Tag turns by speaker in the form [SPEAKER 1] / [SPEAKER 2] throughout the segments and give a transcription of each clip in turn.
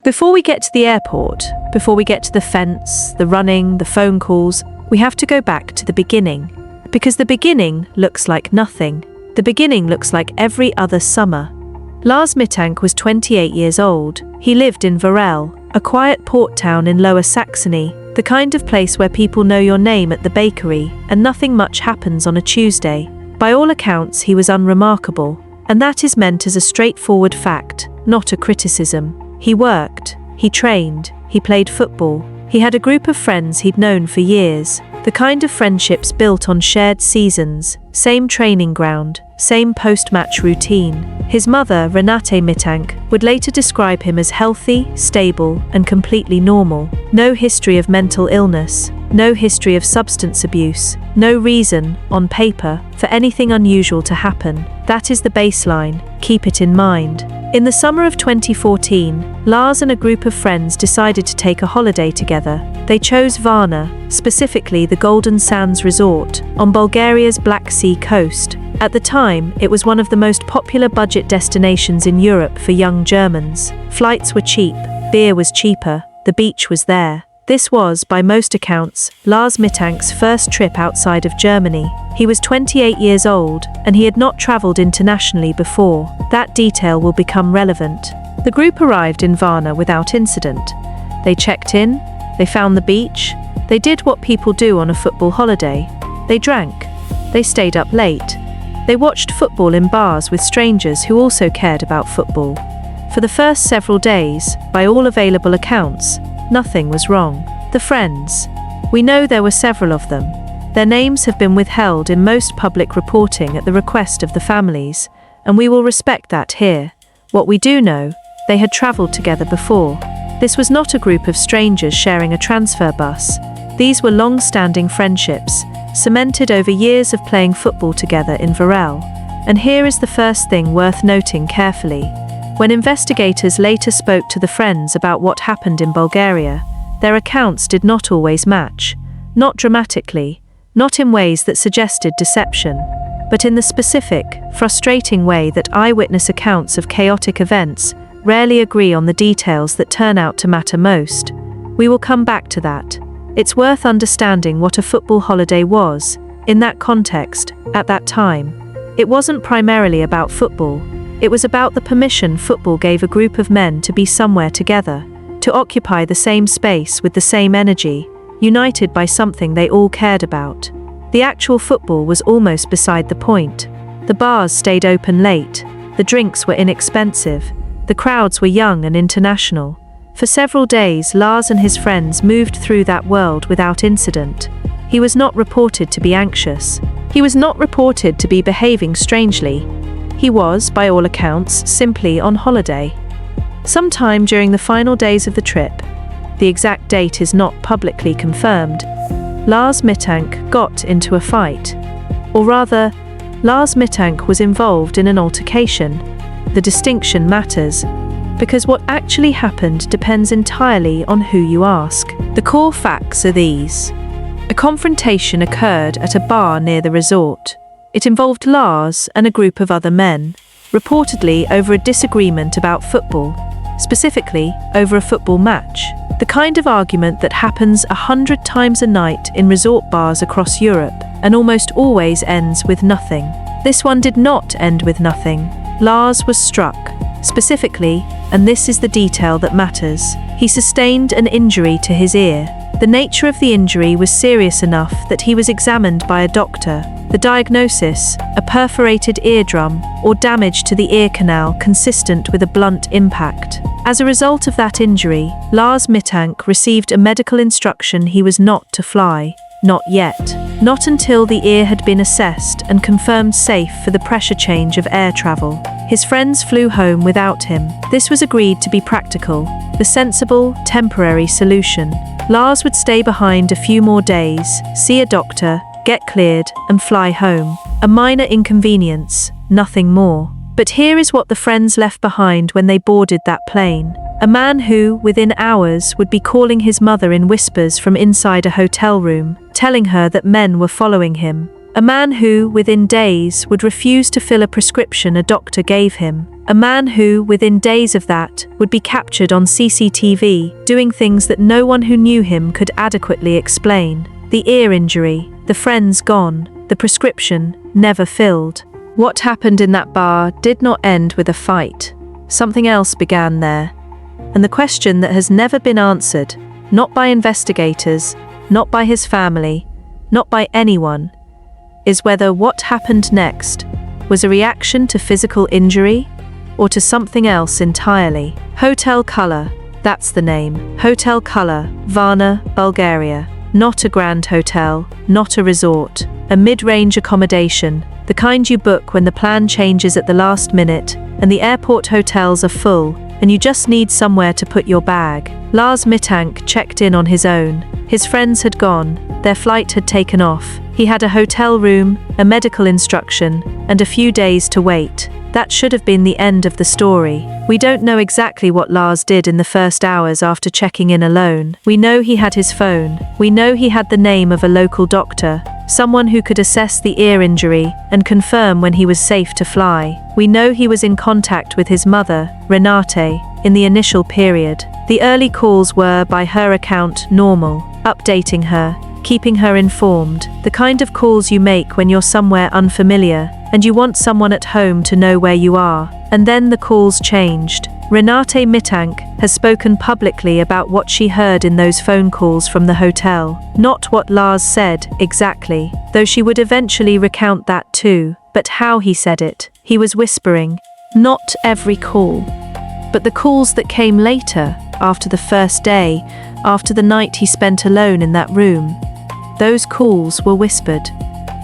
[SPEAKER 1] Before we get to the airport, before we get to the fence, the running, the phone calls, we have to go back to the beginning. Because the beginning looks like nothing. The beginning looks like every other summer. Lars Mittank was 28 years old. He lived in Varna, a quiet port town in Lower Saxony, the kind of place where people know your name at the bakery and nothing much happens on a Tuesday. By all accounts, he was unremarkable, and that is meant as a straightforward fact, not a criticism. He worked, he trained, he played football. He had a group of friends he'd known for years, the kind of friendships built on shared seasons, same training ground, same post-match routine. His mother, Renate Mittank, would later describe him as healthy, stable, and completely normal. No history of mental illness, no history of substance abuse, no reason, on paper, for anything unusual to happen. That is the baseline, keep it in mind. In the summer of 2014, Lars and a group of friends decided to take a holiday together. They chose Varna, specifically the Golden Sands Resort, on Bulgaria's Black Sea coast. At the time, it was one of the most popular budget destinations in Europe for young Germans. Flights were cheap, beer was cheaper, the beach was there. This was, by most accounts, Lars Mittank's first trip outside of Germany. He was 28 years old, and he had not travelled internationally before. That detail will become relevant. The group arrived in Varna without incident. They checked in, they found the beach, they did what people do on a football holiday. They drank, they stayed up late. They watched football in bars with strangers who also cared about football. For the first several days, by all available accounts, nothing was wrong. The friends. We know there were several of them. Their names have been withheld in most public reporting at the request of the families, and we will respect that here. What we do know, they had travelled together before. This was not a group of strangers sharing a transfer bus. These were long-standing friendships, cemented over years of playing football together in Varna. And here is the first thing worth noting carefully. When investigators later spoke to the friends about what happened in Bulgaria, their accounts did not always match. Not dramatically, not in ways that suggested deception, but in the specific, frustrating way that eyewitness accounts of chaotic events rarely agree on the details that turn out to matter most. We will come back to that. It's worth understanding what a football holiday was, in that context, at that time. It wasn't primarily about football. It was about the permission football gave a group of men to be somewhere together, to occupy the same space with the same energy, united by something they all cared about. The actual football was almost beside the point. The bars stayed open late, the drinks were inexpensive, the crowds were young and international. For several days, Lars and his friends moved through that world without incident. He was not reported to be anxious. He was not reported to be behaving strangely. He was, by all accounts, simply on holiday. Sometime during the final days of the trip, the exact date is not publicly confirmed, Lars Mittank got into a fight. Or rather, Lars Mittank was involved in an altercation. The distinction matters, because what actually happened depends entirely on who you ask. The core facts are these. A confrontation occurred at a bar near the resort. It involved Lars and a group of other men, reportedly over a disagreement about football, specifically over a football match. The kind of argument that happens 100 times a night in resort bars across Europe and almost always ends with nothing. This one did not end with nothing. Lars was struck. Specifically, and this is the detail that matters, he sustained an injury to his ear. The nature of the injury was serious enough that he was examined by a doctor. The diagnosis, a perforated eardrum or damage to the ear canal consistent with a blunt impact. As a result of that injury, Lars Mittank received a medical instruction he was not to fly. Not yet. Not until the ear had been assessed and confirmed safe for the pressure change of air travel. His friends flew home without him. This was agreed to be practical, the sensible, temporary solution. Lars would stay behind a few more days, see a doctor, get cleared, and fly home. A minor inconvenience, nothing more. But here is what the friends left behind when they boarded that plane. A man who, within hours, would be calling his mother in whispers from inside a hotel room, telling her that men were following him. A man who, within days, would refuse to fill a prescription a doctor gave him. A man who, within days of that, would be captured on CCTV, doing things that no one who knew him could adequately explain. The ear injury, the friends gone, the prescription never filled. What happened in that bar did not end with a fight. Something else began there. And the question that has never been answered, not by investigators, not by his family, not by anyone, is whether what happened next was a reaction to physical injury or to something else entirely. Hotel Color, that's the name. Hotel Color, Varna, Bulgaria. Not a grand hotel, not a resort, a mid-range accommodation, the kind you book when the plan changes at the last minute and the airport hotels are full and you just need somewhere to put your bag. Lars Mittank checked in on his own. His friends had gone, their flight had taken off. He had a hotel room, a medical instruction, and a few days to wait. That should have been the end of the story. We don't know exactly what Lars did in the first hours after checking in alone. We know he had his phone. We know he had the name of a local doctor, someone who could assess the ear injury and confirm when he was safe to fly. We know he was in contact with his mother, Renate, in the initial period. The early calls were, by her account, normal, updating her, keeping her informed, the kind of calls you make when you're somewhere unfamiliar and you want someone at home to know where you are. And then the calls changed. Renate Mittank has spoken publicly about what she heard in those phone calls from the hotel. Not what Lars said, exactly, though she would eventually recount that too, but how he said it. He was whispering. Not every call, but the calls that came later, after the first day, after the night he spent alone in that room. Those calls were whispered.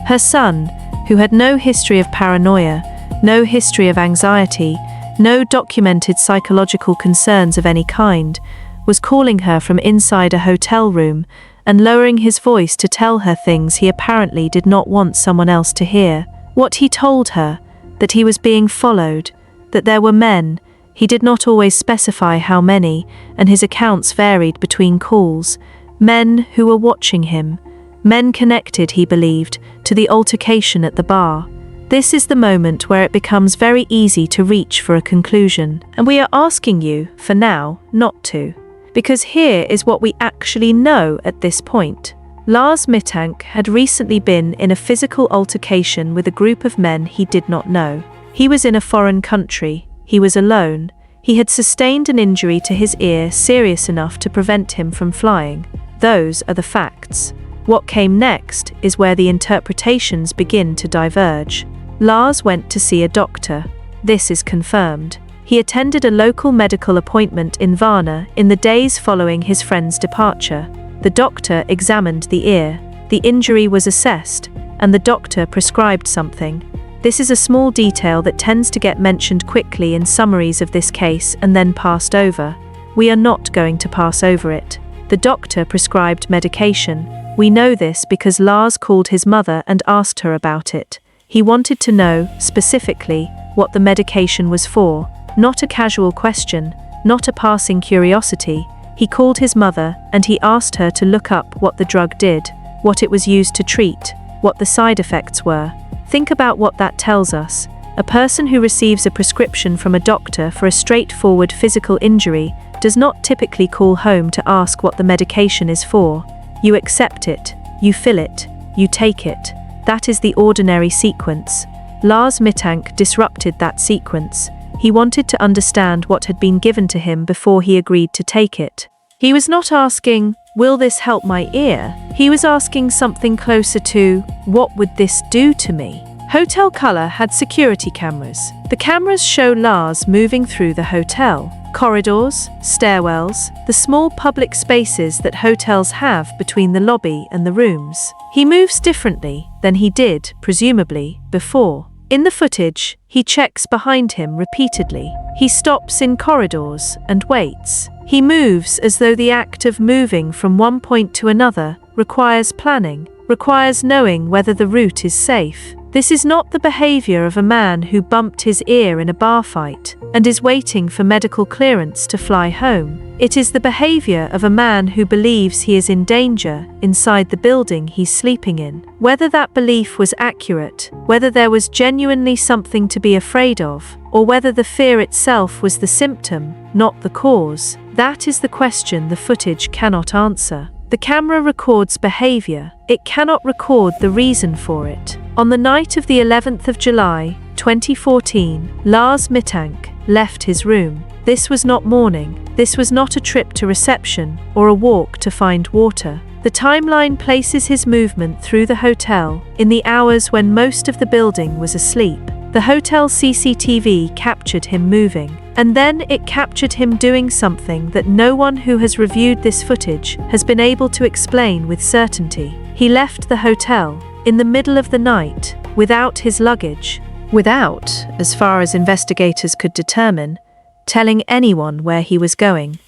[SPEAKER 1] Her son, who had no history of paranoia, no history of anxiety, no documented psychological concerns of any kind, was calling her from inside a hotel room and lowering his voice to tell her things he apparently did not want someone else to hear. What he told her, that he was being followed, that there were men, he did not always specify how many, and his accounts varied between calls, men who were watching him, men connected, he believed, to the altercation at the bar. This is the moment where it becomes very easy to reach for a conclusion, and we are asking you, for now, not to. Because here is what we actually know at this point. Lars Mittank had recently been in a physical altercation with a group of men he did not know. He was in a foreign country, he was alone, he had sustained an injury to his ear serious enough to prevent him from flying. Those are the facts. What came next is where the interpretations begin to diverge. Lars went to see a doctor. This is confirmed. He attended a local medical appointment in Varna in the days following his friend's departure. The doctor examined the ear. The injury was assessed, and the doctor prescribed something. This is a small detail that tends to get mentioned quickly in summaries of this case and then passed over. We are not going to pass over it. The doctor prescribed medication. We know this because Lars called his mother and asked her about it. He wanted to know, specifically, what the medication was for, not a casual question, not a passing curiosity. He called his mother and he asked her to look up what the drug did, what it was used to treat, what the side effects were. Think about what that tells us. A person who receives a prescription from a doctor for a straightforward physical injury does not typically call home to ask what the medication is for. You accept it, you fill it, you take it. That is the ordinary sequence. Lars Mittank disrupted that sequence. He wanted to understand what had been given to him before he agreed to take it. He was not asking, will this help my ear? He was asking something closer to, what would this do to me? Hotel Color had security cameras. The cameras show Lars moving through the hotel. Corridors, stairwells, the small public spaces that hotels have between the lobby and the rooms. He moves differently than he did, presumably, before. In the footage, he checks behind him repeatedly. He stops in corridors and waits. He moves as though the act of moving from one point to another requires planning, requires knowing whether the route is safe. This is not the behavior of a man who bumped his ear in a bar fight and is waiting for medical clearance to fly home. It is the behavior of a man who believes he is in danger inside the building he's sleeping in. Whether that belief was accurate, whether there was genuinely something to be afraid of, or whether the fear itself was the symptom, not the cause, that is the question the footage cannot answer. The camera records behavior. It cannot record the reason for it. On the night of the 11th of July, 2014, Lars Mittank left his room. This was not morning. This was not a trip to reception or a walk to find water. The timeline places his movement through the hotel in the hours when most of the building was asleep. The hotel CCTV captured him moving, and then it captured him doing something that no one who has reviewed this footage has been able to explain with certainty. He left the hotel in the middle of the night without his luggage, without, as far as investigators could determine, telling anyone where he was going.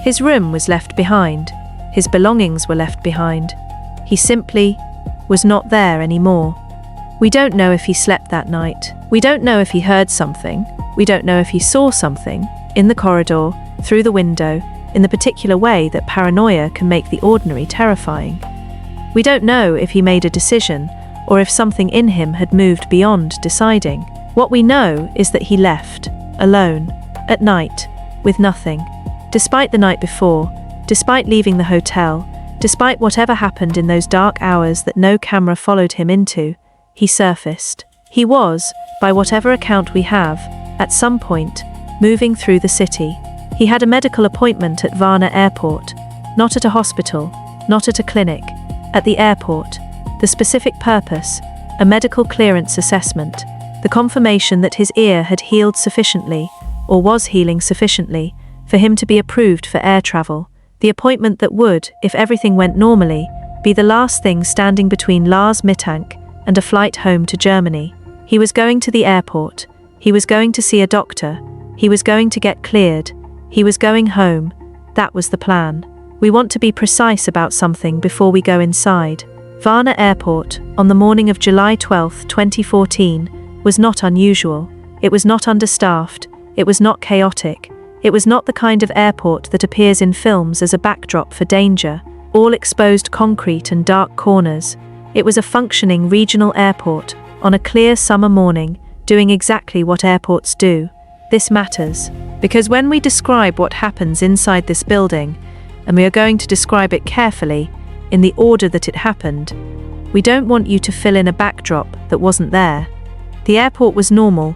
[SPEAKER 1] His room was left behind. His belongings were left behind. He simply was not there anymore. We don't know if he slept that night. We don't know if he heard something. We don't know if he saw something in the corridor, through the window, in the particular way that paranoia can make the ordinary terrifying. We don't know if he made a decision or if something in him had moved beyond deciding. What we know is that he left, alone, at night, with nothing. Despite the night before, despite leaving the hotel, despite whatever happened in those dark hours that no camera followed him into, he surfaced. He was, by whatever account we have, at some point, moving through the city. He had a medical appointment at Varna Airport, not at a hospital, not at a clinic, at the airport. The specific purpose, a medical clearance assessment, the confirmation that his ear had healed sufficiently, or was healing sufficiently, for him to be approved for air travel. The appointment that would, if everything went normally, be the last thing standing between Lars Mittank and a flight home to Germany. He was going to the airport. He was going to see a doctor. He was going to get cleared. He was going home. That was the plan. We want to be precise about something before we go inside. Varna Airport, on the morning of July 12, 2014, was not unusual. It was not understaffed. It was not chaotic. It was not the kind of airport that appears in films as a backdrop for danger, all exposed concrete and dark corners. It was a functioning regional airport, on a clear summer morning, doing exactly what airports do. This matters, because when we describe what happens inside this building, and we are going to describe it carefully, in the order that it happened, we don't want you to fill in a backdrop that wasn't there. The airport was normal.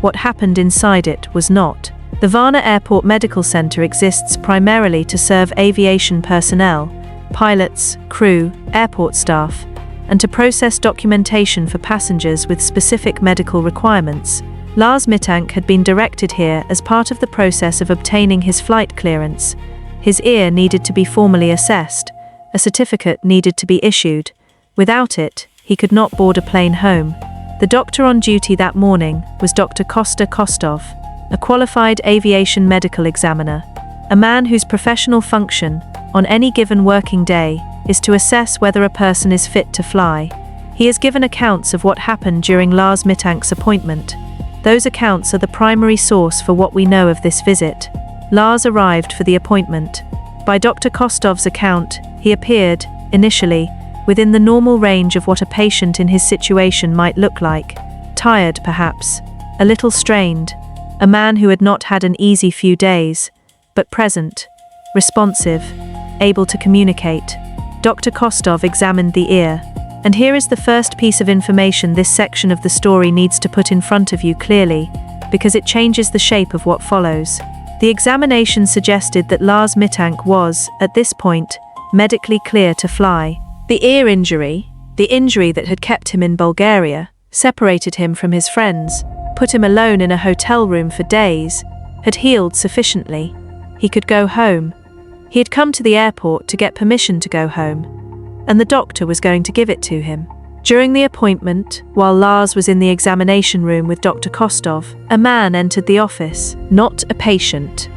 [SPEAKER 1] What happened inside it was not. The Varna Airport Medical Center exists primarily to serve aviation personnel, pilots, crew, airport staff, and to process documentation for passengers with specific medical requirements. Lars Mittank had been directed here as part of the process of obtaining his flight clearance. His ear needed to be formally assessed. A certificate needed to be issued. Without it, he could not board a plane home. The doctor on duty that morning was Dr. Kosta Kostov, a qualified aviation medical examiner, a man whose professional function, on any given working day, is to assess whether a person is fit to fly. He has given accounts of what happened during Lars Mittank's appointment. Those accounts are the primary source for what we know of this visit. Lars arrived for the appointment. By Dr. Kostov's account, he appeared, initially, within the normal range of what a patient in his situation might look like. Tired, perhaps, a little strained, a man who had not had an easy few days, but present, responsive, able to communicate. Dr. Kostov examined the ear, and here is the first piece of information this section of the story needs to put in front of you clearly, because it changes the shape of what follows. The examination suggested that Lars Mittank was, at this point, medically clear to fly. The ear injury, the injury that had kept him in Bulgaria, separated him from his friends, put him alone in a hotel room for days, had healed sufficiently. He could go home. He had come to the airport to get permission to go home, and the doctor was going to give it to him. During the appointment, while Lars was in the examination room with Dr. Kostov, a man entered the office, not a patient,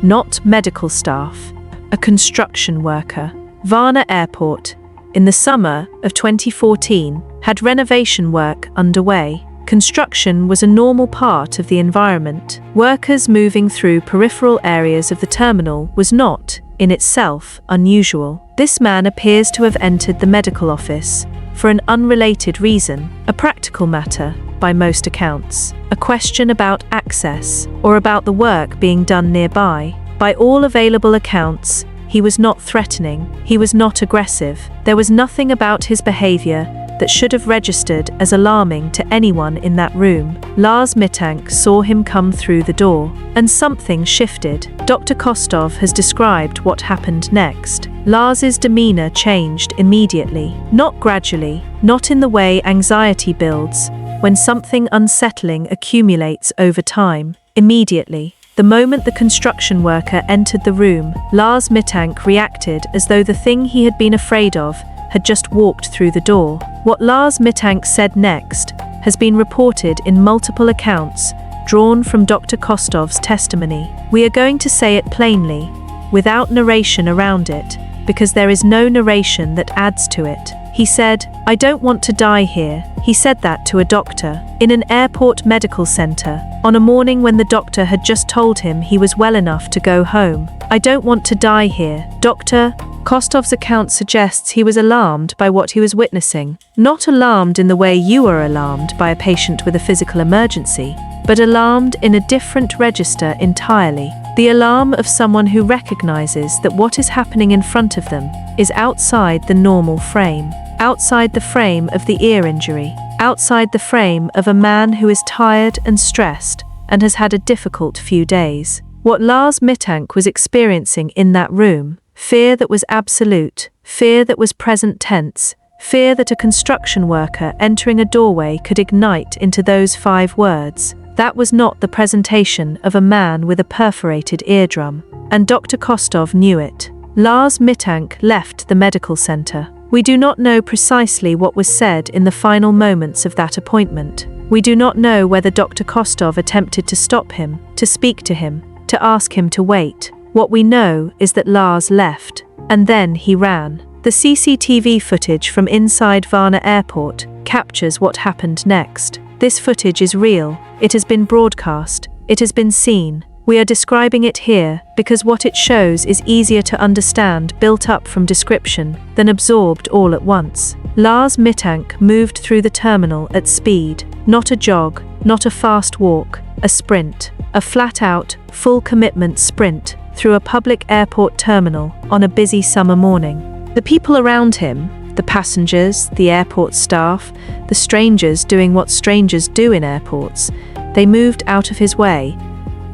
[SPEAKER 1] not medical staff, a construction worker. Varna Airport. In the summer of 2014, had renovation work underway. Construction was a normal part of the environment. Workers moving through peripheral areas of the terminal was not, in itself, unusual. This man appears to have entered the medical office for an unrelated reason, a practical matter, by most accounts, a question about access, or about the work being done nearby. By all available accounts, he was not threatening, he was not aggressive. There was nothing about his behavior that should have registered as alarming to anyone in that room. Lars Mittank saw him come through the door, and something shifted. Dr. Kostov has described what happened next. Lars's demeanor changed immediately, not gradually, not in the way anxiety builds when something unsettling accumulates over time. Immediately, the moment the construction worker entered the room, Lars Mittank reacted as though the thing he had been afraid of had just walked through the door. What Lars Mittank said next has been reported in multiple accounts drawn from Dr. Kostov's testimony. We are going to say it plainly, without narration around it, because there is no narration that adds to it. He said, "I don't want to die here." He said that to a doctor in an airport medical center on a morning when the doctor had just told him he was well enough to go home. "I don't want to die here." Dr. Kostov's account suggests he was alarmed by what he was witnessing. Not alarmed in the way you are alarmed by a patient with a physical emergency, but alarmed in a different register entirely. The alarm of someone who recognizes that what is happening in front of them is outside the normal frame, outside the frame of the ear injury, outside the frame of a man who is tired and stressed and has had a difficult few days. What Lars Mittank was experiencing in that room, fear that was absolute, fear that was present tense, fear that a construction worker entering a doorway could ignite into those 5 words. That was not the presentation of a man with a perforated eardrum, and Dr. Kostov knew it. Lars Mittank left the medical center. We do not know precisely what was said in the final moments of that appointment. We do not know whether Dr. Kostov attempted to stop him, to speak to him, to ask him to wait. What we know is that Lars left, and then he ran. The CCTV footage from inside Varna Airport captures what happened next. This footage is real. It has been broadcast. It has been seen. We are describing it here because what it shows is easier to understand, built up from description, than absorbed all at once. Lars Mittank moved through the terminal at speed, not a jog, not a fast walk, a sprint, a flat-out, full-commitment sprint through a public airport terminal on a busy summer morning. The people around him, the passengers, the airport staff, the strangers doing what strangers do in airports, they moved out of his way,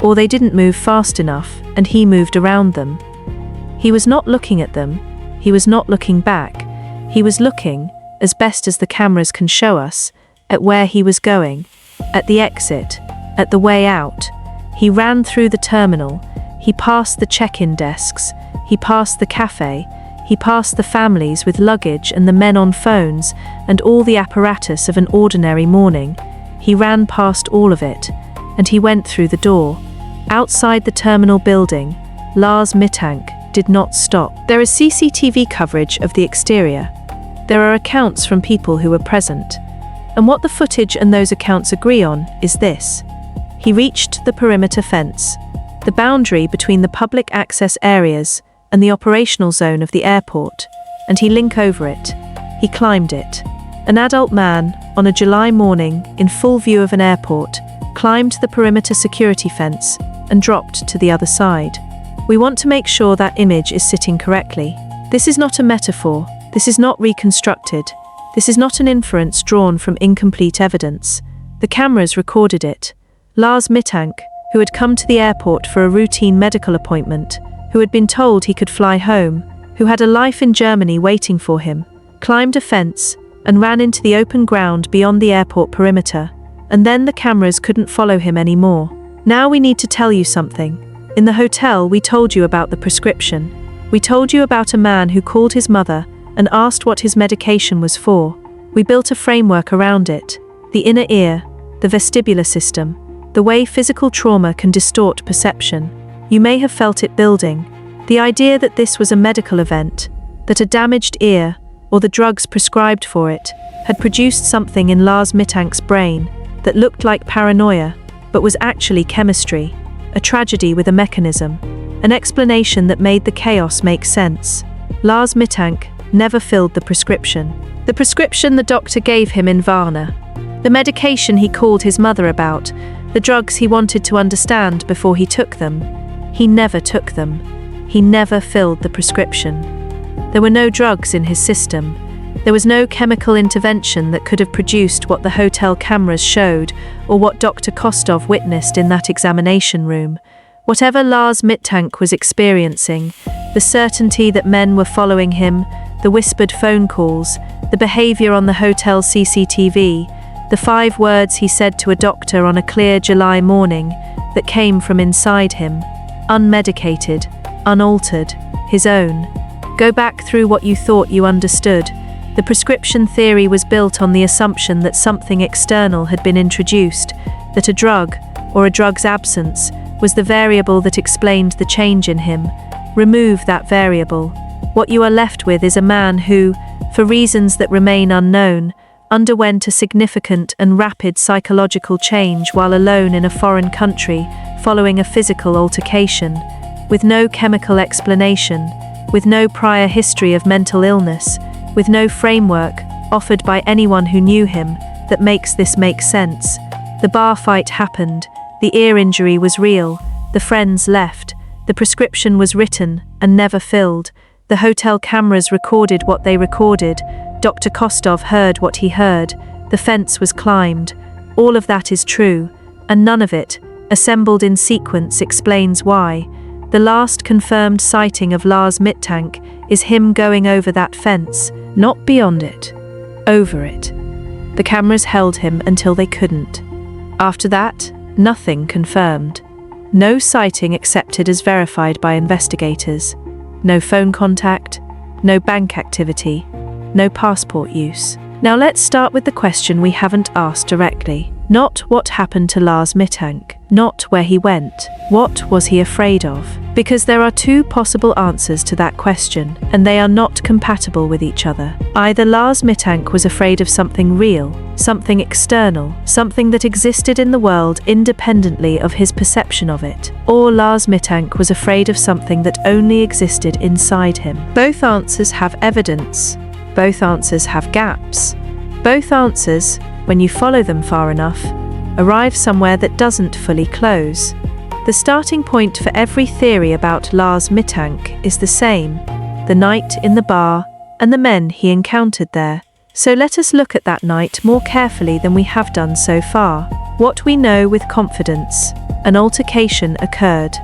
[SPEAKER 1] or they didn't move fast enough, and he moved around them. He was not looking at them, he was not looking back, he was looking, as best as the cameras can show us, at where he was going, at the exit, at the way out. He ran through the terminal, he passed the check-in desks, he passed the cafe, he passed the families with luggage and the men on phones and all the apparatus of an ordinary morning. He ran past all of it, and he went through the door. Outside the terminal building, Lars Mittank did not stop. There is CCTV coverage of the exterior. There are accounts from people who were present. And what the footage and those accounts agree on is this. He reached the perimeter fence, the boundary between the public access areas and the operational zone of the airport, and he leaned over it. He climbed it. An adult man, on a July morning, in full view of an airport, climbed the perimeter security fence and dropped to the other side. We want to make sure that image is sitting correctly. This is not a metaphor. This is not reconstructed. This is not an inference drawn from incomplete evidence. The cameras recorded it. Lars Mittank, who had come to the airport for a routine medical appointment, who had been told he could fly home, who had a life in Germany waiting for him, climbed a fence and ran into the open ground beyond the airport perimeter, and then the cameras couldn't follow him anymore. Now we need to tell you something. In the hotel, we told you about the prescription. We told you about a man who called his mother and asked what his medication was for. We built a framework around it. The inner ear, the vestibular system, the way physical trauma can distort perception. You may have felt it building. The idea that this was a medical event, that a damaged ear, or the drugs prescribed for it, had produced something in Lars Mittank's brain that looked like paranoia, but was actually chemistry, a tragedy with a mechanism, an explanation that made the chaos make sense. Lars Mittank never filled the prescription the doctor gave him in Varna, the medication he called his mother about, the drugs he wanted to understand before he took them. He never took them. He never filled the prescription. There were no drugs in his system. There was no chemical intervention that could have produced what the hotel cameras showed or what Dr. Kostov witnessed in that examination room. Whatever Lars Mittank was experiencing, the certainty that men were following him, the whispered phone calls, the behavior on the hotel CCTV, the 5 words he said to a doctor on a clear July morning that came from inside him, unmedicated, unaltered, his own. Go back through what you thought you understood. The prescription theory was built on the assumption that something external had been introduced, that a drug, or a drug's absence, was the variable that explained the change in him. Remove that variable. What you are left with is a man who, for reasons that remain unknown, underwent a significant and rapid psychological change while alone in a foreign country, following a physical altercation, with no chemical explanation, with no prior history of mental illness, with no framework offered by anyone who knew him that makes this make sense. The bar fight happened, the ear injury was real, the friends left, the prescription was written and never filled, the hotel cameras recorded what they recorded, Dr. Kostov heard what he heard, the fence was climbed. All of that is true, and none of it, assembled in sequence, explains why. The last confirmed sighting of Lars Mittank is him going over that fence, not beyond it, over it. The cameras held him until they couldn't. After that, nothing confirmed. No sighting accepted as verified by investigators. No phone contact, no bank activity, no passport use. Now let's start with the question we haven't asked directly. Not what happened to Lars Mittank, not where he went. What was he afraid of? Because there are 2 possible answers to that question, and they are not compatible with each other. Either Lars Mittank was afraid of something real, something external, something that existed in the world independently of his perception of it, or Lars Mittank was afraid of something that only existed inside him. Both answers have evidence. Both answers have gaps. Both answers, when you follow them far enough, arrive somewhere that doesn't fully close. The starting point for every theory about Lars Mittank is the same: the night in the bar and the men he encountered there. So let us look at that night more carefully than we have done so far. What we know with confidence: an altercation occurred.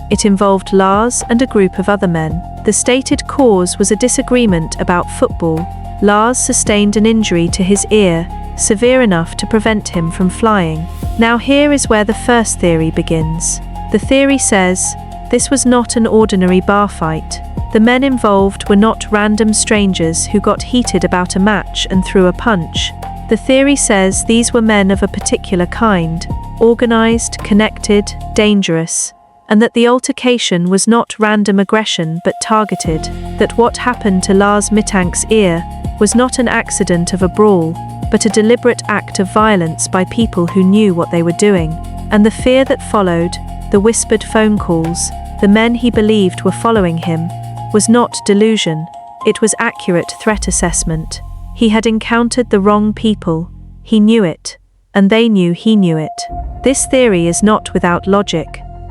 [SPEAKER 1] It involved Lars and a group of other men. The stated cause was a disagreement about football. Lars sustained an injury to his ear, severe enough to prevent him from flying. Now here is where the first theory begins. The theory says, this was not an ordinary bar fight. The men involved were not random strangers who got heated about a match and threw a punch. The theory says these were men of a particular kind, organized, connected, dangerous, and that the altercation was not random aggression but targeted, that what happened to Lars Mittank's ear was not an accident of a brawl, but a deliberate act of violence by people who knew what they were doing. And the fear that followed, the whispered phone calls, the men he believed were following him, was not delusion, it was accurate threat assessment. He had encountered the wrong people, he knew it, and they knew he knew it. This theory is not without logic.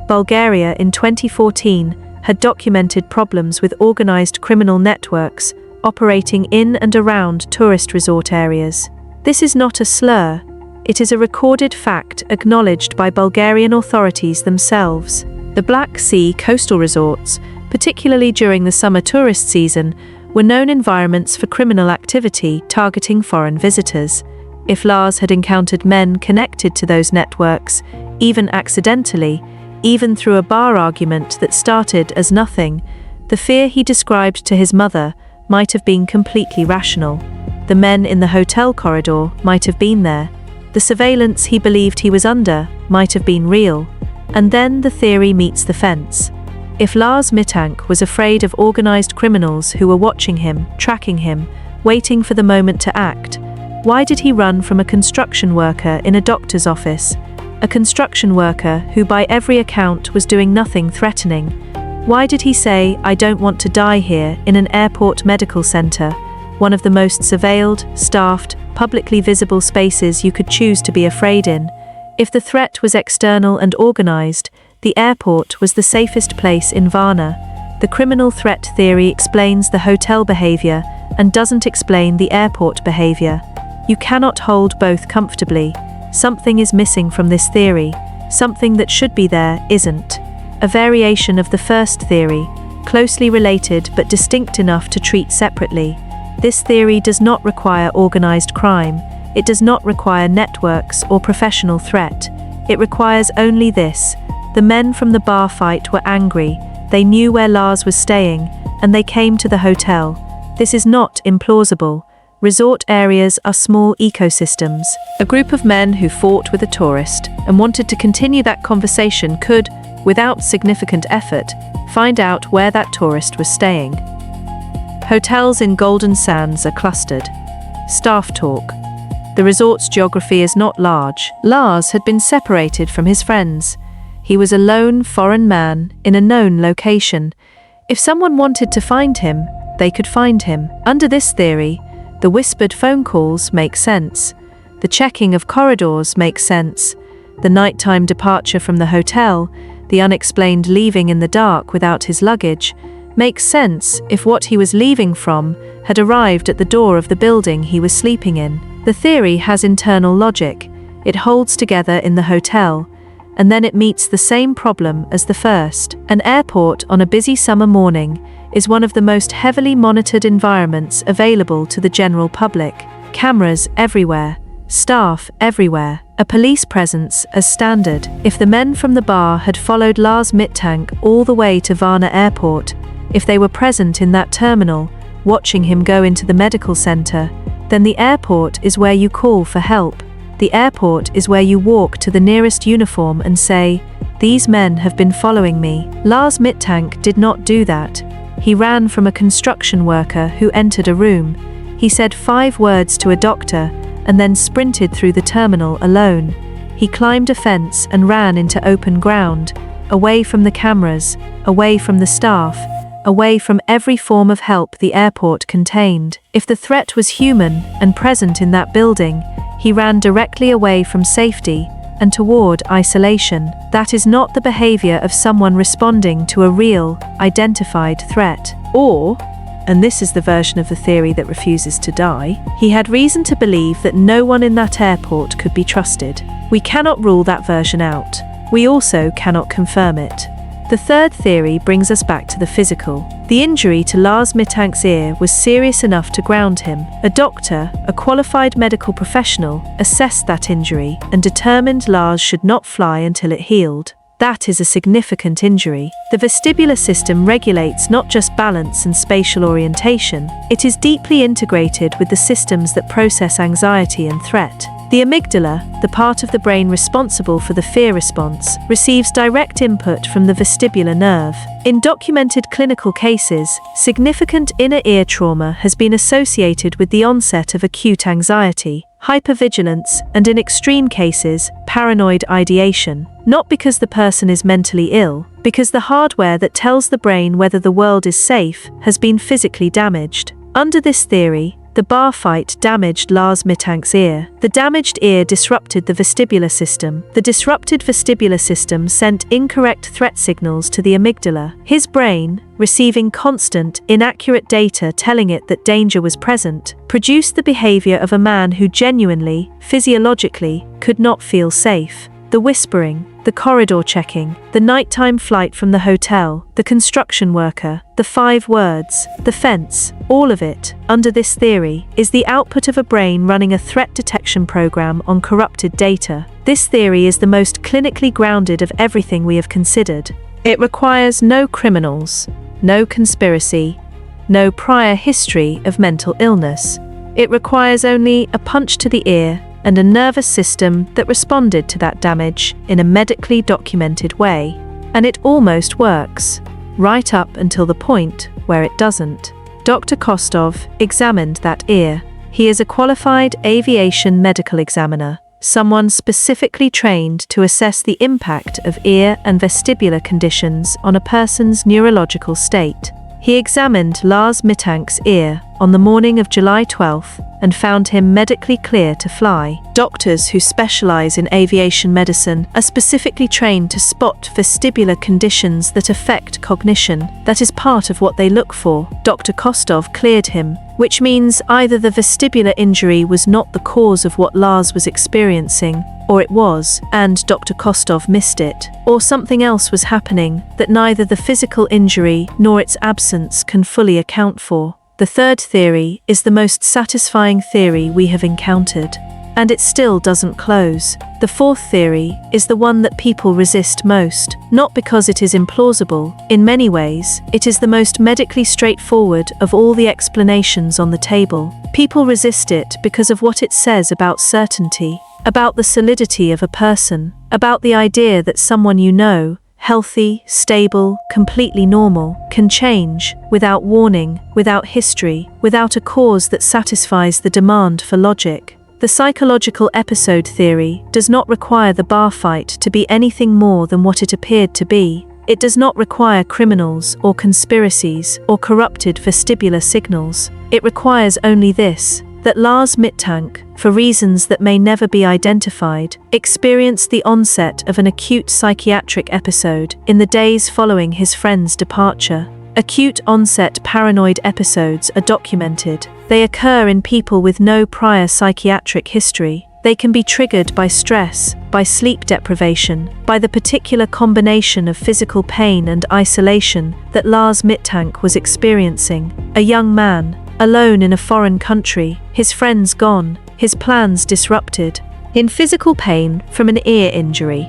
[SPEAKER 1] Bulgaria in 2014 had documented problems with organized criminal networks operating in and around tourist resort areas. This is not a slur, it is a recorded fact acknowledged by Bulgarian authorities themselves. The Black Sea coastal resorts, particularly during the summer tourist season, were known environments for criminal activity targeting foreign visitors. If Lars had encountered men connected to those networks, even accidentally, even through a bar argument that started as nothing, the fear he described to his mother might have been completely rational. The men in the hotel corridor might have been there. The surveillance he believed he was under might have been real. And then the theory meets the fence. If Lars Mittank was afraid of organized criminals who were watching him, tracking him, waiting for the moment to act. Why did he run from a construction worker in a doctor's office? A construction worker who by every account was doing nothing threatening. Why did he say, "I don't want to die here," in an airport medical center, one of the most surveilled, staffed, publicly visible spaces you could choose to be afraid in? If the threat was external and organized, the airport was the safest place in Varna. The criminal threat theory explains the hotel behavior and doesn't explain the airport behavior. You cannot hold both comfortably. Something is missing from this theory. Something that should be there isn't. A variation of the first theory, closely related but distinct enough to treat separately. This theory does not require organized crime. It does not require networks or professional threat. It requires only this. The men from the bar fight were angry. They knew where Lars was staying, and they came to the hotel. This is not implausible. Resort areas are small ecosystems. A group of men who fought with a tourist and wanted to continue that conversation could, without significant effort, find out where that tourist was staying. Hotels in Golden Sands are clustered. Staff talk. The resort's geography is not large. Lars had been separated from his friends. He was a lone foreign man in a known location. If someone wanted to find him, they could find him. Under this theory, the whispered phone calls make sense. The checking of corridors makes sense. The nighttime departure from the hotel, the unexplained leaving in the dark without his luggage, makes sense if what he was leaving from had arrived at the door of the building he was sleeping in. The theory has internal logic. It holds together in the hotel, and then it meets the same problem as the first. An airport on a busy summer morning is one of the most heavily monitored environments available to the general public. Cameras everywhere, staff everywhere, a police presence as standard. If the men from the bar had followed Lars Mittank all the way to Varna Airport, if they were present in that terminal, watching him go into the medical center, then the airport is where you call for help. The airport is where you walk to the nearest uniform and say, "These men have been following me." Lars Mittank did not do that. He ran from a construction worker who entered a room. He said 5 words to a doctor and then sprinted through the terminal alone. He climbed a fence and ran into open ground, away from the cameras, away from the staff, away from every form of help the airport contained. If the threat was human and present in that building, he ran directly away from safety and toward isolation. That is not the behavior of someone responding to a real, identified threat. Or, and this is the version of the theory that refuses to die, he had reason to believe that no one in that airport could be trusted. We cannot rule that version out. We also cannot confirm it. The third theory brings us back to the physical. The injury to Lars Mittank's ear was serious enough to ground him. A doctor, a qualified medical professional, assessed that injury and determined Lars should not fly until it healed. That is a significant injury. The vestibular system regulates not just balance and spatial orientation, it is deeply integrated with the systems that process anxiety and threat. The amygdala, the part of the brain responsible for the fear response, receives direct input from the vestibular nerve. In documented clinical cases, significant inner ear trauma has been associated with the onset of acute anxiety, hypervigilance, and in extreme cases, paranoid ideation. Not because the person is mentally ill, because the hardware that tells the brain whether the world is safe has been physically damaged. Under this theory, the bar fight damaged Lars Mittank's ear. The damaged ear disrupted the vestibular system. The disrupted vestibular system sent incorrect threat signals to the amygdala. His brain, receiving constant, inaccurate data telling it that danger was present, produced the behavior of a man who genuinely, physiologically, could not feel safe. The whispering, the corridor checking, the nighttime flight from the hotel, the construction worker, the 5 words, the fence, all of it, under this theory, is the output of a brain running a threat detection program on corrupted data. This theory is the most clinically grounded of everything we have considered. It requires no criminals, no conspiracy, no prior history of mental illness. It requires only a punch to the ear and a nervous system that responded to that damage in a medically documented way. And it almost works, right up until the point where it doesn't. Dr. Kostov examined that ear. He is a qualified aviation medical examiner, someone specifically trained to assess the impact of ear and vestibular conditions on a person's neurological state. He examined Lars Mittank's ear on the morning of July 12th and found him medically clear to fly. Doctors who specialize in aviation medicine are specifically trained to spot vestibular conditions that affect cognition. That is part of what they look for. Dr. Kostov cleared him, which means either the vestibular injury was not the cause of what Lars was experiencing, or it was, and Dr. Kostov missed it, or something else was happening that neither the physical injury nor its absence can fully account for. The third theory is the most satisfying theory we have encountered, and it still doesn't close. The fourth theory is the one that people resist most, not because it is implausible. In many ways, it is the most medically straightforward of all the explanations on the table. People resist it because of what it says about certainty, about the solidity of a person, about the idea that someone you know, healthy, stable, completely normal, can change, without warning, without history, without a cause that satisfies the demand for logic. The psychological episode theory does not require the bar fight to be anything more than what it appeared to be. It does not require criminals or conspiracies or corrupted vestibular signals. It requires only this: that Lars Mittank, for reasons that may never be identified, experienced the onset of an acute psychiatric episode in the days following his friend's departure. Acute onset paranoid episodes are documented. They occur in people with no prior psychiatric history. They can be triggered by stress, by sleep deprivation, by the particular combination of physical pain and isolation that Lars Mittank was experiencing. A young man, alone in a foreign country, his friends gone, his plans disrupted, in physical pain from an ear injury,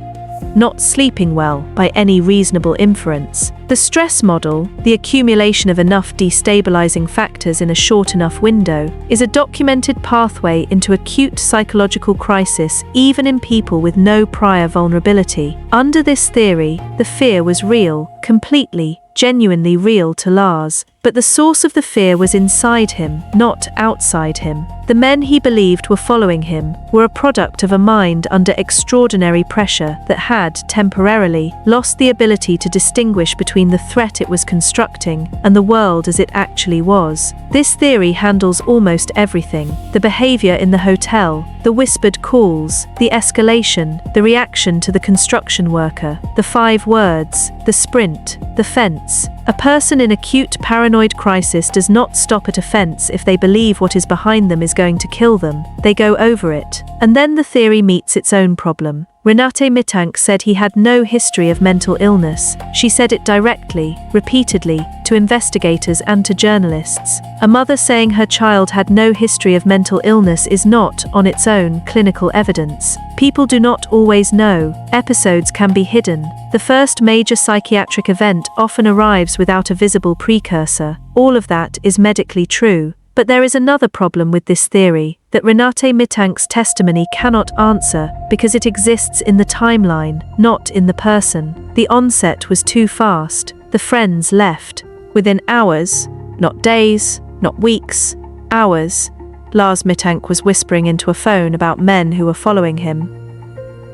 [SPEAKER 1] not sleeping well by any reasonable inference. The stress model, the accumulation of enough destabilizing factors in a short enough window, is a documented pathway into acute psychological crisis even in people with no prior vulnerability. Under this theory, the fear was real, completely, genuinely real to Lars, but the source of the fear was inside him, not outside him. The men he believed were following him were a product of a mind under extraordinary pressure that had, temporarily, lost the ability to distinguish between the threat it was constructing and the world as it actually was. This theory handles almost everything: the behavior in the hotel, the whispered calls, the escalation, the reaction to the construction worker, the 5 words, the sprint, the fence. A person in acute paranoid crisis does not stop at a fence if they believe what is behind them is going to kill them. They go over it. And then the theory meets its own problem. Renate Mittank said he had no history of mental illness. She said it directly, repeatedly, to investigators and to journalists. A mother saying her child had no history of mental illness is not, on its own, clinical evidence. People do not always know. Episodes can be hidden. The first major psychiatric event often arrives without a visible precursor. All of that is medically true. But there is another problem with this theory, that Renate Mittank's testimony cannot answer because it exists in the timeline, not in the person. The onset was too fast. The friends left. Within hours, not days, not weeks, hours, Lars Mittank was whispering into a phone about men who were following him.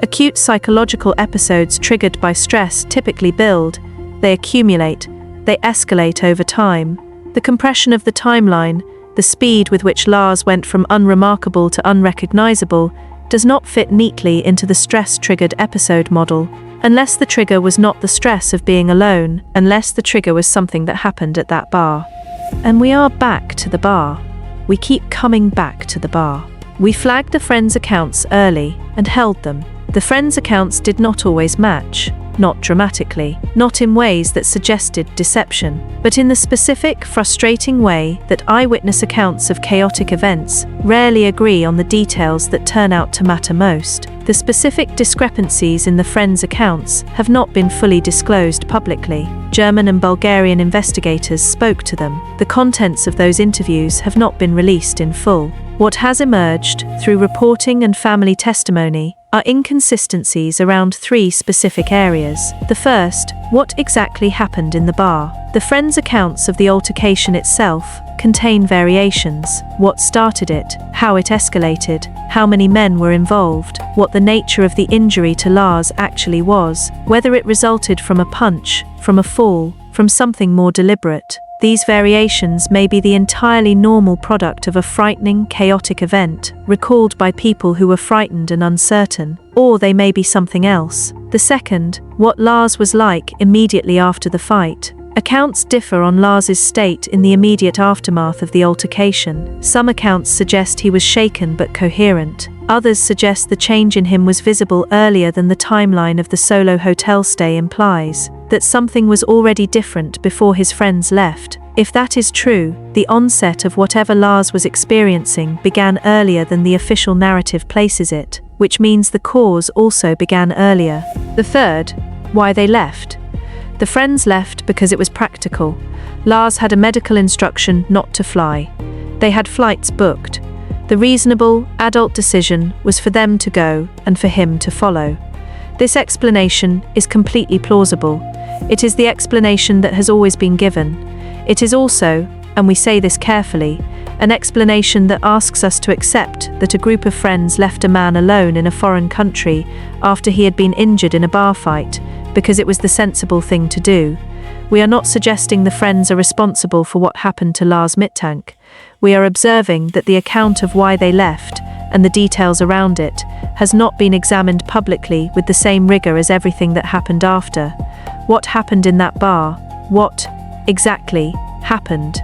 [SPEAKER 1] Acute psychological episodes triggered by stress typically build, they accumulate, they escalate over time. The compression of the timeline, the speed with which Lars went from unremarkable to unrecognizable, does not fit neatly into the stress-triggered episode model, unless the trigger was not the stress of being alone, unless the trigger was something that happened at that bar. And we are back to the bar. We keep coming back to the bar. We flagged the friends' accounts early and held them. The friends' accounts did not always match. Not dramatically, not in ways that suggested deception, but in the specific, frustrating way that eyewitness accounts of chaotic events rarely agree on the details that turn out to matter most. The specific discrepancies in the friends' accounts have not been fully disclosed publicly. German and Bulgarian investigators spoke to them. The contents of those interviews have not been released in full. What has emerged, through reporting and family testimony, are inconsistencies around 3 specific areas. The first, what exactly happened in the bar. The friends' accounts of the altercation itself contain variations: what started it, how it escalated, how many men were involved, what the nature of the injury to Lars actually was, whether it resulted from a punch, from a fall, from something more deliberate. These variations may be the entirely normal product of a frightening, chaotic event, recalled by people who were frightened and uncertain, or they may be something else. The second, what Lars was like immediately after the fight. Accounts differ on Lars's state in the immediate aftermath of the altercation. Some accounts suggest he was shaken but coherent. Others suggest the change in him was visible earlier than the timeline of the solo hotel stay implies, that something was already different before his friends left. If that is true, the onset of whatever Lars was experiencing began earlier than the official narrative places it, which means the cause also began earlier. The third, why they left. The friends left because it was practical. Lars had a medical instruction not to fly. They had flights booked. The reasonable, adult decision was for them to go and for him to follow. This explanation is completely plausible. It is the explanation that has always been given. It is also, and we say this carefully, an explanation that asks us to accept that a group of friends left a man alone in a foreign country after he had been injured in a bar fight, because it was the sensible thing to do. We are not suggesting the friends are responsible for what happened to Lars Mittank. We are observing that the account of why they left, and the details around it, has not been examined publicly with the same rigor as everything that happened after. What happened in that bar? What, exactly, happened?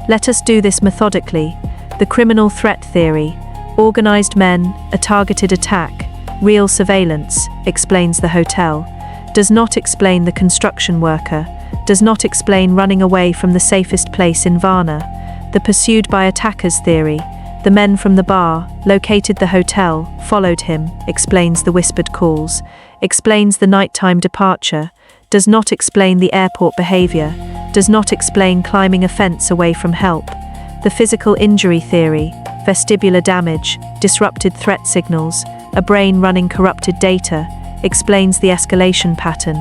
[SPEAKER 1] Let us do this methodically. The criminal threat theory, organized men, a targeted attack, real surveillance, explains the hotel, does not explain the construction worker, does not explain running away from the safest place in Varna. The pursued by attackers theory, the men from the bar, located the hotel, followed him, explains the whispered calls, explains the nighttime departure, does not explain the airport behavior, does not explain climbing a fence away from help. The physical injury theory, vestibular damage, disrupted threat signals, a brain running corrupted data, explains the escalation pattern,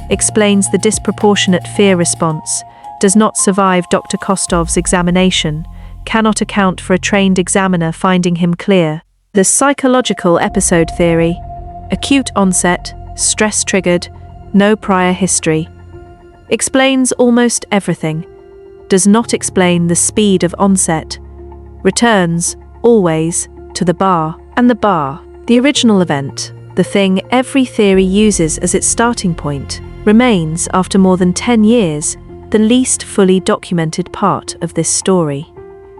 [SPEAKER 1] explains the disproportionate fear response, does not survive Dr. Kostov's examination, cannot account for a trained examiner finding him clear. The psychological episode theory, acute onset, stress-triggered, no prior history, explains almost everything, does not explain the speed of onset, returns, always, to the bar. And the bar, the original event, the thing every theory uses as its starting point, remains, after more than 10 years, the least fully documented part of this story.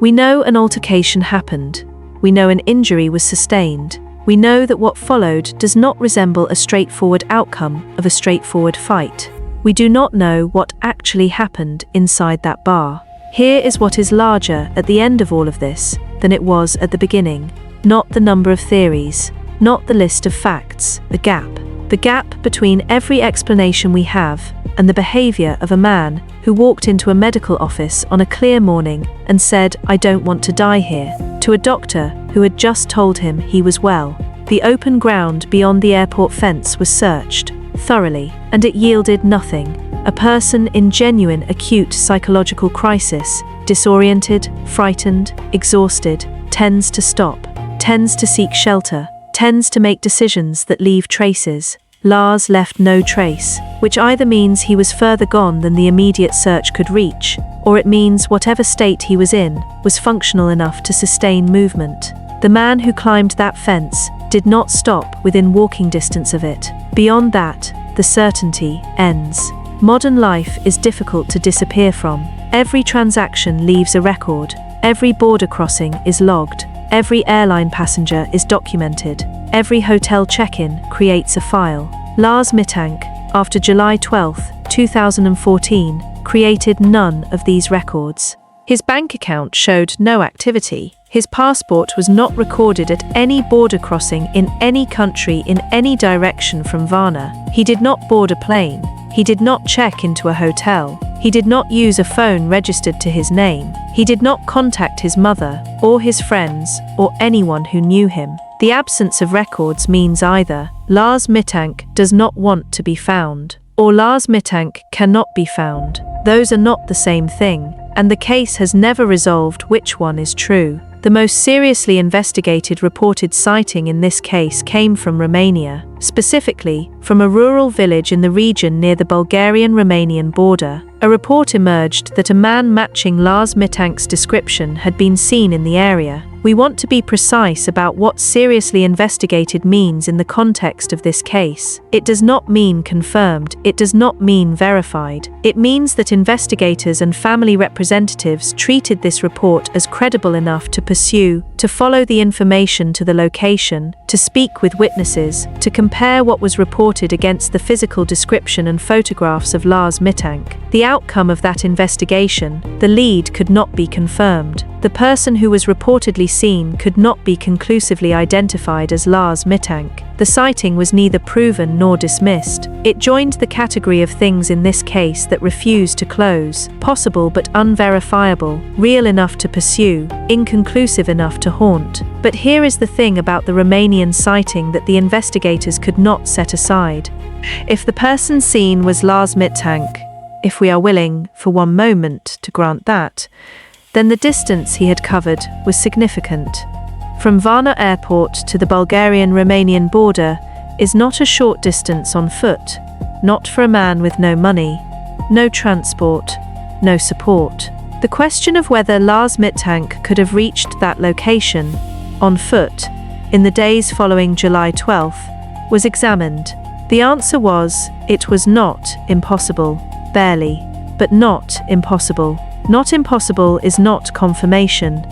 [SPEAKER 1] We know an altercation happened. We know an injury was sustained. We know that what followed does not resemble a straightforward outcome of a straightforward fight. We do not know what actually happened inside that bar. Here is what is larger at the end of all of this than it was at the beginning. Not the number of theories, not the list of facts, the gap. The gap between every explanation we have and the behavior of a man who walked into a medical office on a clear morning and said, "I don't want to die here," to a doctor who had just told him he was well. The open ground beyond the airport fence was searched thoroughly, and it yielded nothing. A person in genuine acute psychological crisis, disoriented, frightened, exhausted, tends to stop, tends to seek shelter, tends to make decisions that leave traces. Lars left no trace, which either means he was further gone than the immediate search could reach, or it means whatever state he was in was functional enough to sustain movement. The man who climbed that fence did not stop within walking distance of it. Beyond that, the certainty ends. Modern life is difficult to disappear from. Every transaction leaves a record. Every border crossing is logged. Every airline passenger is documented. Every hotel check-in creates a file. Lars Mittank, after July 12, 2014, created none of these records. His bank account showed no activity. His passport was not recorded at any border crossing in any country in any direction from Varna. He did not board a plane. He did not check into a hotel. He did not use a phone registered to his name. He did not contact his mother, or his friends, or anyone who knew him. The absence of records means either Lars Mittank does not want to be found, or Lars Mittank cannot be found. Those are not the same thing, and the case has never resolved which one is true. The most seriously investigated reported sighting in this case came from Romania, specifically from a rural village in the region near the Bulgarian-Romanian border. A report emerged that a man matching Lars Mittank's description had been seen in the area. We want to be precise about what seriously investigated means in the context of this case. It does not mean confirmed, it does not mean verified. It means that investigators and family representatives treated this report as credible enough to pursue, to follow the information to the location, to speak with witnesses, to compare what was reported against the physical description and photographs of Lars Mittank. The outcome of that investigation, the lead could not be confirmed. The person who was reportedly seen could not be conclusively identified as Lars Mittank. The sighting was neither proven nor dismissed. It joined the category of things in this case that refuse to close, possible but unverifiable, real enough to pursue, inconclusive enough to haunt. But here is the thing about the Romanian sighting that the investigators could not set aside. If the person seen was Lars Mittank, if we are willing, for one moment, to grant that, then the distance he had covered was significant. From Varna Airport to the Bulgarian-Romanian border is not a short distance on foot, not for a man with no money, no transport, no support. The question of whether Lars Mittank could have reached that location, on foot, in the days following July 12th, was examined. The answer was, it was not impossible, barely, but not impossible. Not impossible is not confirmation,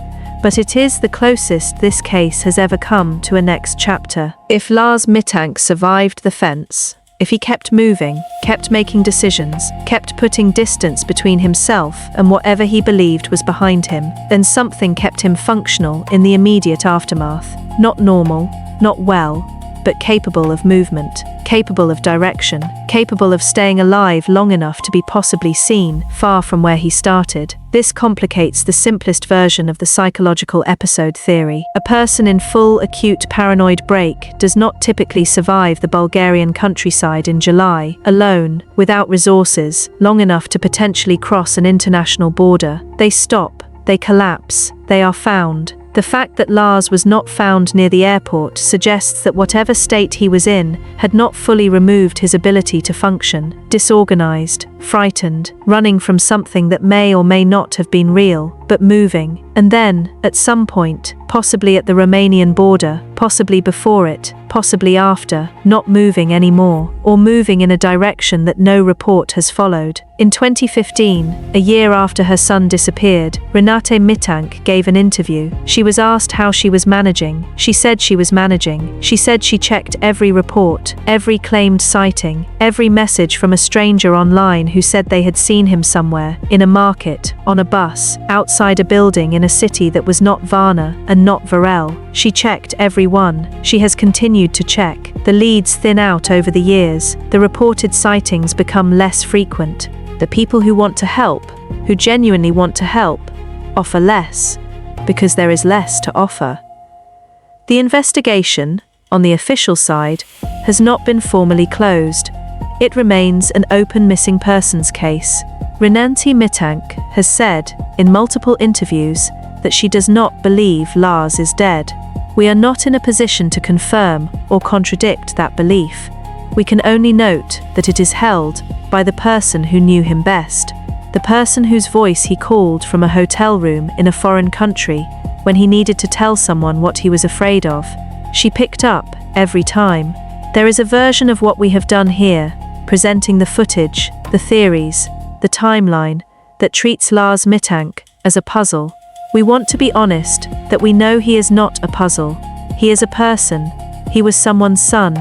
[SPEAKER 1] but it is the closest this case has ever come to a next chapter. If Lars Mittank survived the fence, if he kept moving, kept making decisions, kept putting distance between himself and whatever he believed was behind him, then something kept him functional in the immediate aftermath. Not normal, not well, but capable of movement, capable of direction, capable of staying alive long enough to be possibly seen, far from where he started. This complicates the simplest version of the psychological episode theory. A person in full acute paranoid break does not typically survive the Bulgarian countryside in July, alone, without resources, long enough to potentially cross an international border. They stop, they collapse, they are found. The fact that Lars was not found near the airport suggests that whatever state he was in had not fully removed his ability to function, disorganized, frightened, running from something that may or may not have been real, but moving, and then, at some point, possibly at the Romanian border, possibly before it, possibly after, not moving anymore, or moving in a direction that no report has followed. In 2015, a year after her son disappeared, Varna Mittank gave an interview. She was asked how she was managing. She said she was managing. She said she checked every report, every claimed sighting, every message from a stranger online who said they had seen him somewhere, in a market, on a bus, outside a building in a city that was not Varna and not Varel. She checked every one. She has continued to check. The leads thin out over the years. The reported sightings become less frequent. The people who want to help, who genuinely want to help, offer less, because there is less to offer. The investigation, on the official side, has not been formally closed. It remains an open missing persons case. Varna Mittank has said, in multiple interviews, that she does not believe Lars is dead. We are not in a position to confirm or contradict that belief. We can only note that it is held by the person who knew him best, the person whose voice he called from a hotel room in a foreign country when he needed to tell someone what he was afraid of. She picked up every time. There is a version of what we have done here, presenting the footage, the theories, the timeline, that treats Lars Mittank as a puzzle. We want to be honest that we know he is not a puzzle. He is a person. He was someone's son.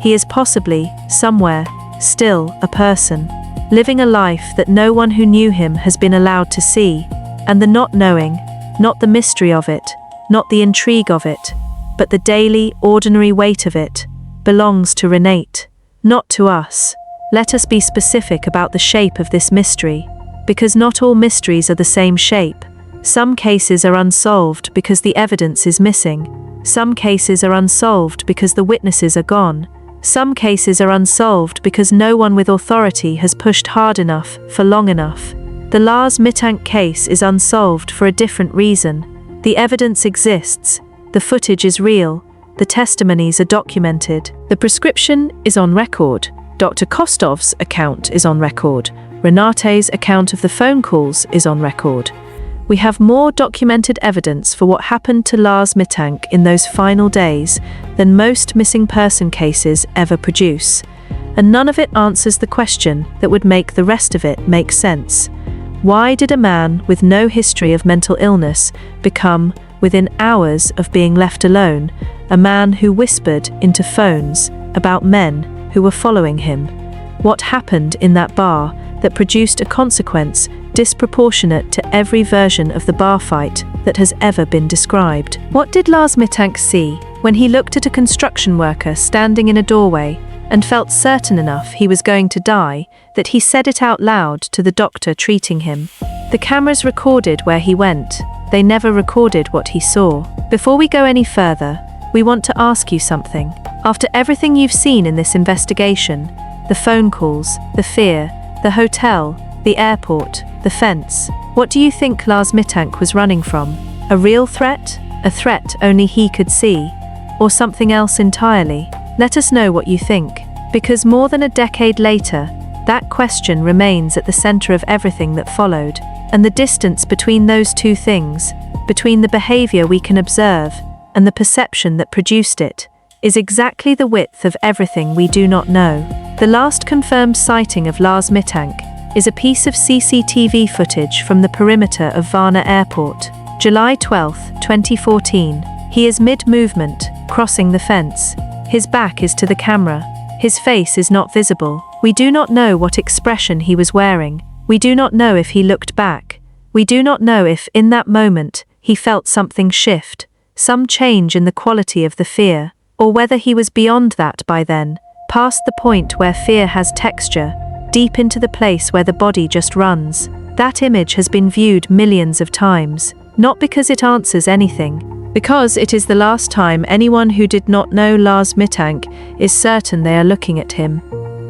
[SPEAKER 1] He is possibly, somewhere, still a person, living a life that no one who knew him has been allowed to see, and the not knowing, not the mystery of it, not the intrigue of it, but the daily, ordinary weight of it, belongs to Renate, not to us. Let us be specific about the shape of this mystery, because not all mysteries are the same shape. Some cases are unsolved because the evidence is missing. Some cases are unsolved because the witnesses are gone. Some cases are unsolved because no one with authority has pushed hard enough for long enough. The Lars Mittank case is unsolved for a different reason. The evidence exists. The footage is real. The testimonies are documented. The prescription is on record. Dr. Kostov's account is on record. Renate's account of the phone calls is on record. We have more documented evidence for what happened to Lars Mittank in those final days than most missing person cases ever produce. And none of it answers the question that would make the rest of it make sense. Why did a man with no history of mental illness become, within hours of being left alone, a man who whispered into phones about men who were following him? What happened in that bar that produced a consequence disproportionate to every version of the bar fight that has ever been described? What did Lars Mittank see when he looked at a construction worker standing in a doorway and felt certain enough he was going to die that he said it out loud to the doctor treating him? The cameras recorded where he went. They never recorded what he saw. Before we go any further, we want to ask you something. After everything you've seen in this investigation, the phone calls, the fear, the hotel, the airport, the fence, what do you think Lars Mittank was running from? A real threat? A threat only he could see? Or something else entirely? Let us know what you think, because more than a decade later, that question remains at the center of everything that followed. And the distance between those two things, between the behavior we can observe and the perception that produced it, is exactly the width of everything we do not know. The last confirmed sighting of Lars Mittank is a piece of CCTV footage from the perimeter of Varna Airport. July 12, 2014. He is mid-movement, crossing the fence. His back is to the camera. His face is not visible. We do not know what expression he was wearing. We do not know if he looked back. We do not know if, in that moment, he felt something shift, some change in the quality of the fear, or whether he was beyond that by then, past the point where fear has texture, deep into the place where the body just runs. That image has been viewed millions of times, not because it answers anything, because it is the last time anyone who did not know Lars Mittank is certain they are looking at him.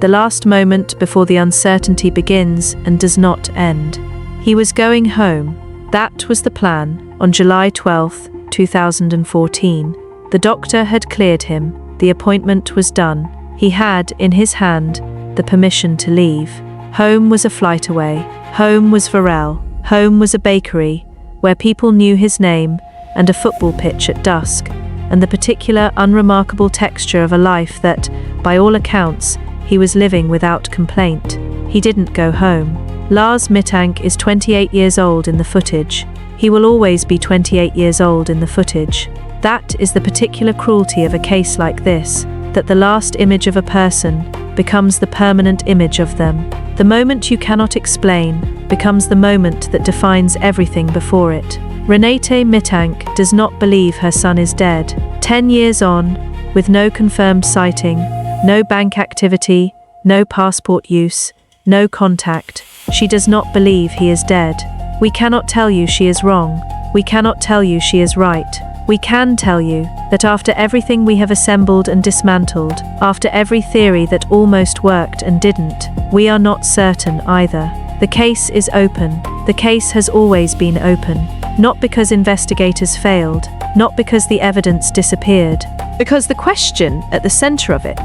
[SPEAKER 1] The last moment before the uncertainty begins and does not end. He was going home. That was the plan. On July 12, 2014. The doctor had cleared him. The appointment was done. He had, in his hand, the permission to leave. Home was a flight away. Home was Varel. Home was a bakery, where people knew his name, and a football pitch at dusk, and the particular unremarkable texture of a life that, by all accounts, he was living without complaint. He didn't go home. Lars Mittank is 28 years old in the footage. He will always be 28 years old in the footage. That is the particular cruelty of a case like this, that the last image of a person becomes the permanent image of them. The moment you cannot explain becomes the moment that defines everything before it. Renate Mittank does not believe her son is dead. 10 years on, with no confirmed sighting, no bank activity, no passport use, no contact, she does not believe he is dead. We cannot tell you she is wrong. We cannot tell you she is right. We can tell you that after everything we have assembled and dismantled, after every theory that almost worked and didn't, we are not certain either. The case is open. The case has always been open. Not because investigators failed, not because the evidence disappeared, because the question at the center of it,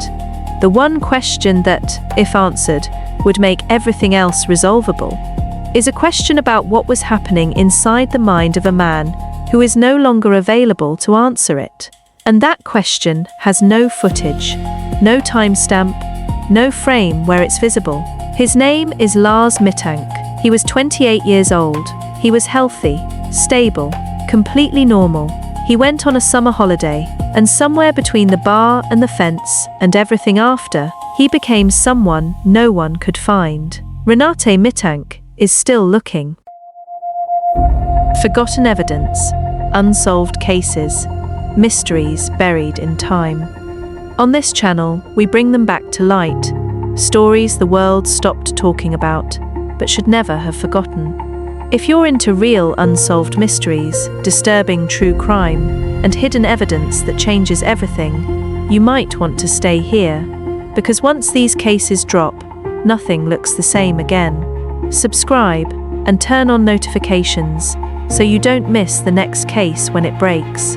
[SPEAKER 1] the one question that, if answered, would make everything else resolvable, is a question about what was happening inside the mind of a man who is no longer available to answer it. And that question has no footage, no timestamp, no frame where it's visible. His name is Lars Mittank. He was 28 years old. He was healthy, stable, completely normal. He went on a summer holiday, and somewhere between the bar and the fence and everything after, he became someone no one could find. Renate Mittank is still looking. Forgotten evidence, unsolved cases, mysteries buried in time. On this channel, we bring them back to light. Stories the world stopped talking about, but should never have forgotten. If you're into real unsolved mysteries, disturbing true crime, and hidden evidence that changes everything, you might want to stay here, because once these cases drop, nothing looks the same again. Subscribe and turn on notifications so you don't miss the next case when it breaks.